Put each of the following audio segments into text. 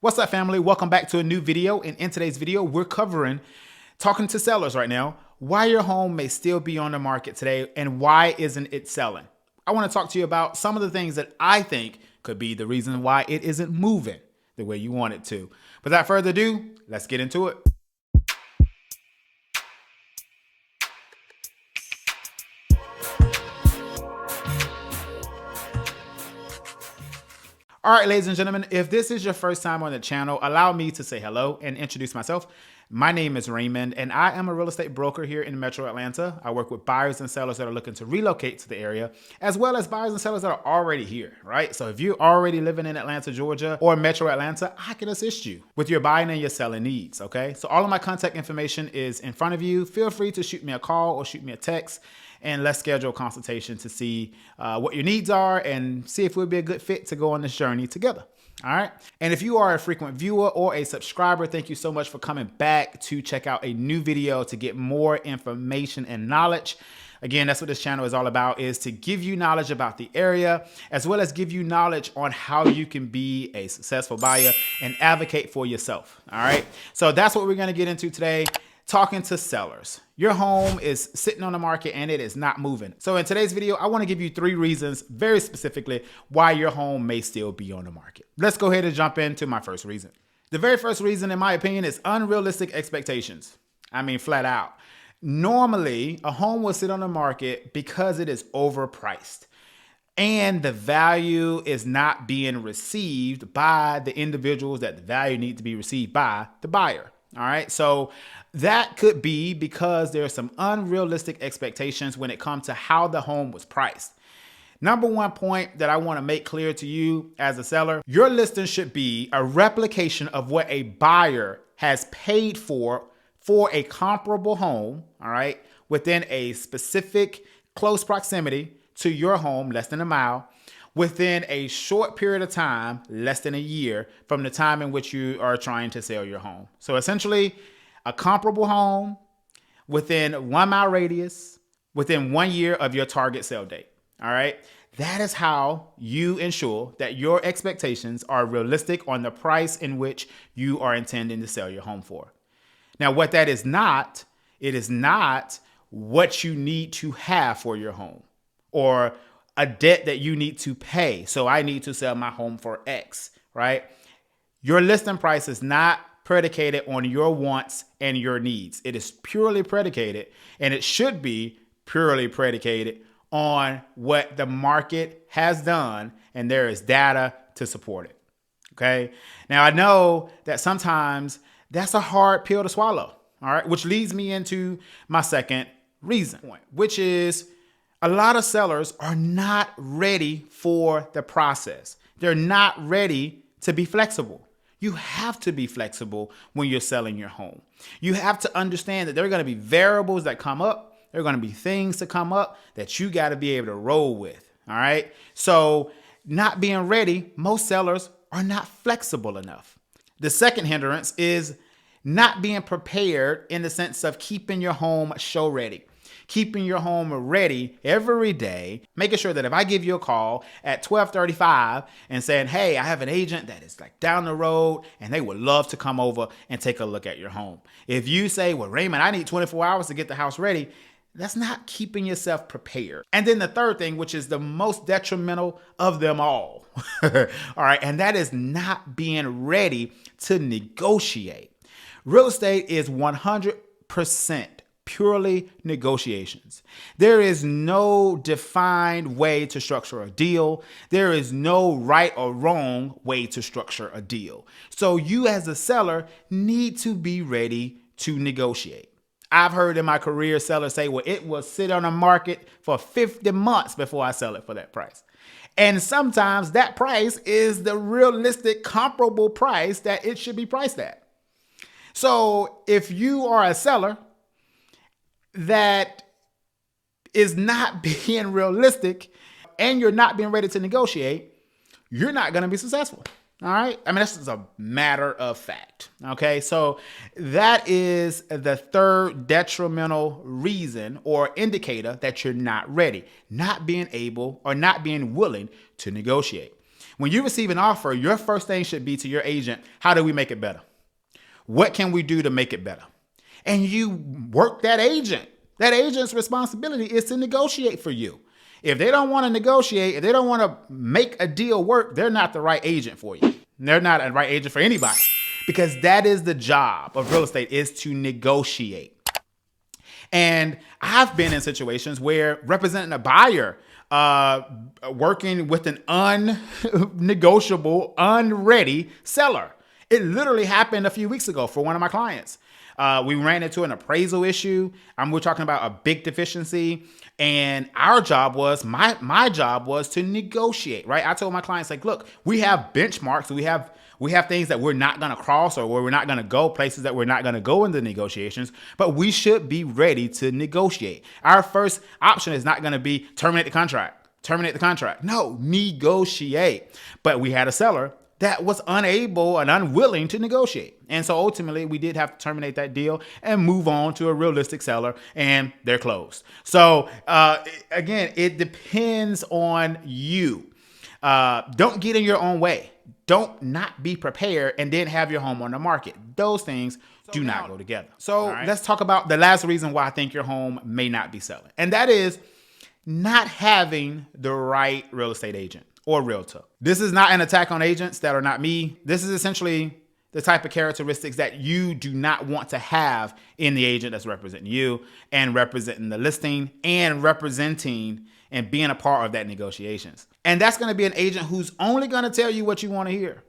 What's up, family? Welcome back to a new video. And in today's video, we're talking to sellers right now, why your home may still be on the market today and why isn't it selling. I want to talk to you about some of the things that I think could be the reason why it isn't moving the way you want it to. Without further ado, let's get into it. All right, ladies and gentlemen, if this is your first time on the channel, allow me to say hello and introduce myself. My name is Raymond, and I am a real estate broker here in Metro Atlanta. I work with buyers and sellers that are looking to relocate to the area, as well as buyers and sellers that are already here, right? So if you're already living in Atlanta, Georgia, or Metro Atlanta, I can assist you with your buying and your selling needs, okay? So all of my contact information is in front of you. Feel free to shoot me a call or shoot me a text, and let's schedule a consultation to see what your needs are and see if we'll be a good fit to go on this journey together. All right. And if you are a frequent viewer or a subscriber, thank you so much for coming back to check out a new video to get more information and knowledge. Again, that's what this channel is all about, is to give you knowledge about the area, as well as give you knowledge on how you can be a successful buyer and advocate for yourself. All right. So that's what we're going to get into today. Talking to sellers. Your home is sitting on the market and it is not moving. So in today's video, I want to give you 3 reasons very specifically why your home may still be on the market. Let's go ahead and jump into my first reason. The very first reason, in my opinion, is unrealistic expectations. I mean, flat out. Normally, a home will sit on the market because it is overpriced and the value is not being received by the individuals that the value needs to be received by, the buyer. All right. So that could be because there are some unrealistic expectations when it comes to how the home was priced. Number one point that I want to make clear to you as a seller, your listing should be a replication of what a buyer has paid for a comparable home, all right, within a specific close proximity to your home, less than a mile, within a short period of time, less than a year, from the time in which you are trying to sell your home. So essentially, a comparable home within 1 mile radius, within 1 year of your target sale date. All right. That is how you ensure that your expectations are realistic on the price in which you are intending to sell your home for. Now, what that is not, it is not what you need to have for your home or a debt that you need to pay. So I need to sell my home for X, right? Your listing price is not predicated on your wants and your needs. It is purely predicated, and it should be purely predicated on what the market has done, and there is data to support it. Okay. Now I know that sometimes that's a hard pill to swallow. All right. Which leads me into my second reason, which is a lot of sellers are not ready for the process. They're not ready to be flexible. You have to be flexible when you're selling your home. You have to understand that there are going to be variables that come up. There are going to be things to come up that you got to be able to roll with. All right. So not being ready, most sellers are not flexible enough. The second hindrance is not being prepared in the sense of keeping your home show ready. Keeping your home ready every day, making sure that if I give you a call at 12:35 and saying, hey, I have an agent that is like down the road and they would love to come over and take a look at your home. If you say, well, Raymond, I need 24 hours to get the house ready, that's not keeping yourself prepared. And then the third thing, which is the most detrimental of them all, all right, and that is not being ready to negotiate. Real estate is 100% purely negotiations. There is no defined way to structure a deal. There is no right or wrong way to structure a deal. So you as a seller need to be ready to negotiate. I've heard in my career sellers say, well, it will sit on the market for 50 months before I sell it for that price. And sometimes that price is the realistic comparable price that it should be priced at. So if you are a seller that is not being realistic and you're not being ready to negotiate, you're not going to be successful. All right. I mean, that's just a matter of fact. Okay. So that is the third detrimental reason or indicator that you're not ready, not being able or not being willing to negotiate. When you receive an offer, your first thing should be to your agent, how do we make it better? What can we do to make it better? And you work that agent. That agent's responsibility is to negotiate for you. If they don't want to negotiate, if they don't want to make a deal work, they're not the right agent for you. They're not a right agent for anybody, because that is the job of real estate, is to negotiate. And I've been in situations where representing a buyer, working with an unnegotiable, unready seller. It literally happened a few weeks ago for one of my clients. We ran into an appraisal issue. We're talking about a big deficiency. And our job was, my job was to negotiate, right? I told my clients, like, look, we have benchmarks. We have things that we're not going to cross, or where we're not going to go, places that we're not going to go in the negotiations, but we should be ready to negotiate. Our first option is not going to be terminate the contract. No, negotiate. But we had a seller that was unable and unwilling to negotiate. And so ultimately we did have to terminate that deal and move on to a realistic seller, and they're closed. So again, it depends on you. Don't get in your own way. Don't not be prepared and then have your home on the market. Those things do not go together. So let's talk about the last reason why I think your home may not be selling. And that is not having the right real estate agent or realtor. This is not an attack on agents that are not me. This is essentially the type of characteristics that you do not want to have in the agent that's representing you and representing the listing and representing and being a part of that negotiations. And that's going to be an agent who's only going to tell you what you want to hear.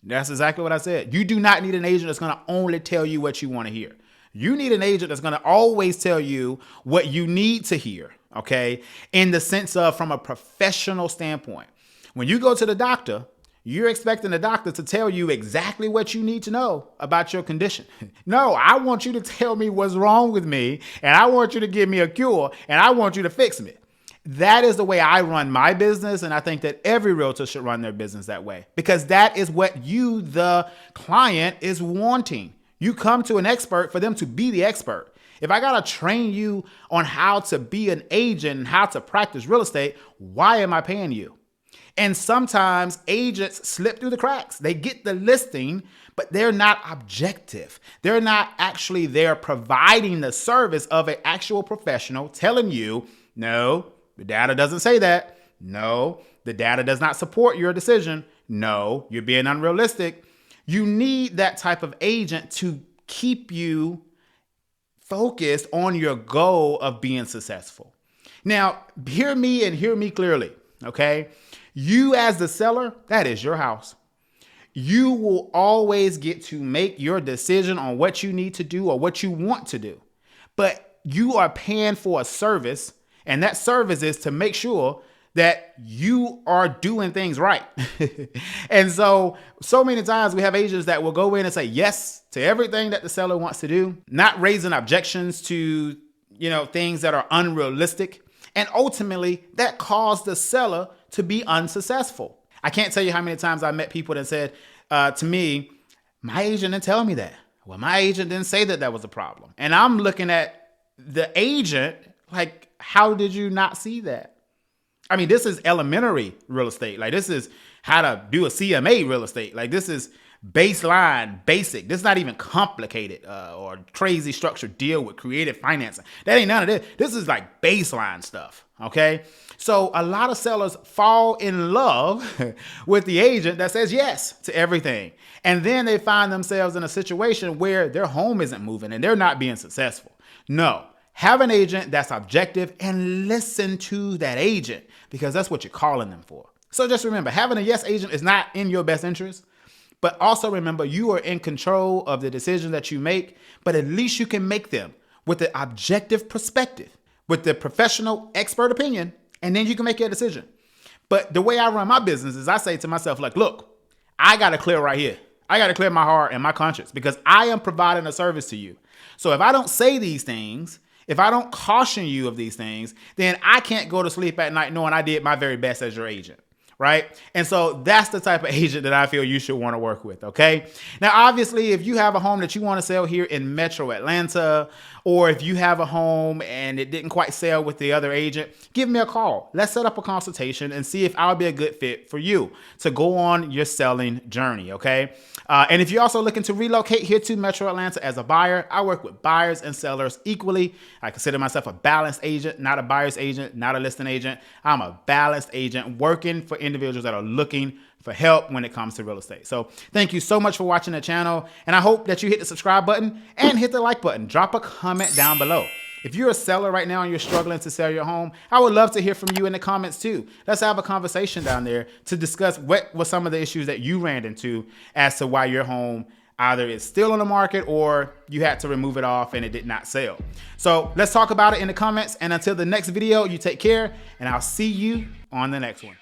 That's exactly what I said. You do not need an agent that's going to only tell you what you want to hear. You need an agent that's going to always tell you what you need to hear, okay? In the sense of, from a professional standpoint. When you go to the doctor, you're expecting the doctor to tell you exactly what you need to know about your condition. No, I want you to tell me what's wrong with me, and I want you to give me a cure, and I want you to fix me. That is the way I run my business, and I think that every realtor should run their business that way, because that is what you, the client, is wanting. You come to an expert for them to be the expert. If I got to train you on how to be an agent and how to practice real estate, why am I paying you? And sometimes agents slip through the cracks. They get the listing, but they're not objective. They're not actually there providing the service of an actual professional telling you, no, the data doesn't say that. No, the data does not support your decision. No, you're being unrealistic. You need that type of agent to keep you focused on your goal of being successful. Now, hear me and hear me clearly, okay? You as the seller, that is your house. You will always get to make your decision on what you need to do or what you want to do. But you are paying for a service, and that service is to make sure that you are doing things right. And so many times we have agents that will go in and say yes to everything that the seller wants to do, not raising objections to, things that are unrealistic. And ultimately that caused the seller to be unsuccessful. I can't tell you how many times I met people that said to me, my agent didn't tell me that. Well, my agent didn't say that was a problem. And I'm looking at the agent like, how did you not see that? I mean, this is elementary real estate. Like, this is how to do a CMA real estate. Like, this is baseline, basic. This is not even complicated or crazy structured deal with creative financing. That ain't none of this. This is like baseline stuff, okay? So a lot of sellers fall in love with the agent that says yes to everything. And then they find themselves in a situation where their home isn't moving and they're not being successful. No. Have an agent that's objective and listen to that agent, because that's what you're calling them for. So just remember, having a yes agent is not in your best interest, but also remember you are in control of the decisions that you make, but at least you can make them with the objective perspective, with the professional expert opinion, and then you can make your decision. But the way I run my business is I say to myself, like, look, I got to clear right here. I got to clear my heart and my conscience, because I am providing a service to you. So if I don't say these things, if I don't caution you of these things, then I can't go to sleep at night knowing I did my very best as your agent. right? And so that's the type of agent that I feel you should want to work with, okay? Now, obviously, if you have a home that you want to sell here in Metro Atlanta, or if you have a home and it didn't quite sell with the other agent, give me a call. Let's set up a consultation and see if I'll be a good fit for you to go on your selling journey, okay? And if you're also looking to relocate here to Metro Atlanta as a buyer, I work with buyers and sellers equally. I consider myself a balanced agent, not a buyer's agent, not a listing agent. I'm a balanced agent working for individuals that are looking for help when it comes to real estate. So thank you so much for watching the channel. And I hope that you hit the subscribe button and hit the like button. Drop a comment down below. If you're a seller right now and you're struggling to sell your home, I would love to hear from you in the comments too. Let's have a conversation down there to discuss what were some of the issues that you ran into as to why your home either is still on the market or you had to remove it off and it did not sell. So let's talk about it in the comments. And until the next video, you take care and I'll see you on the next one.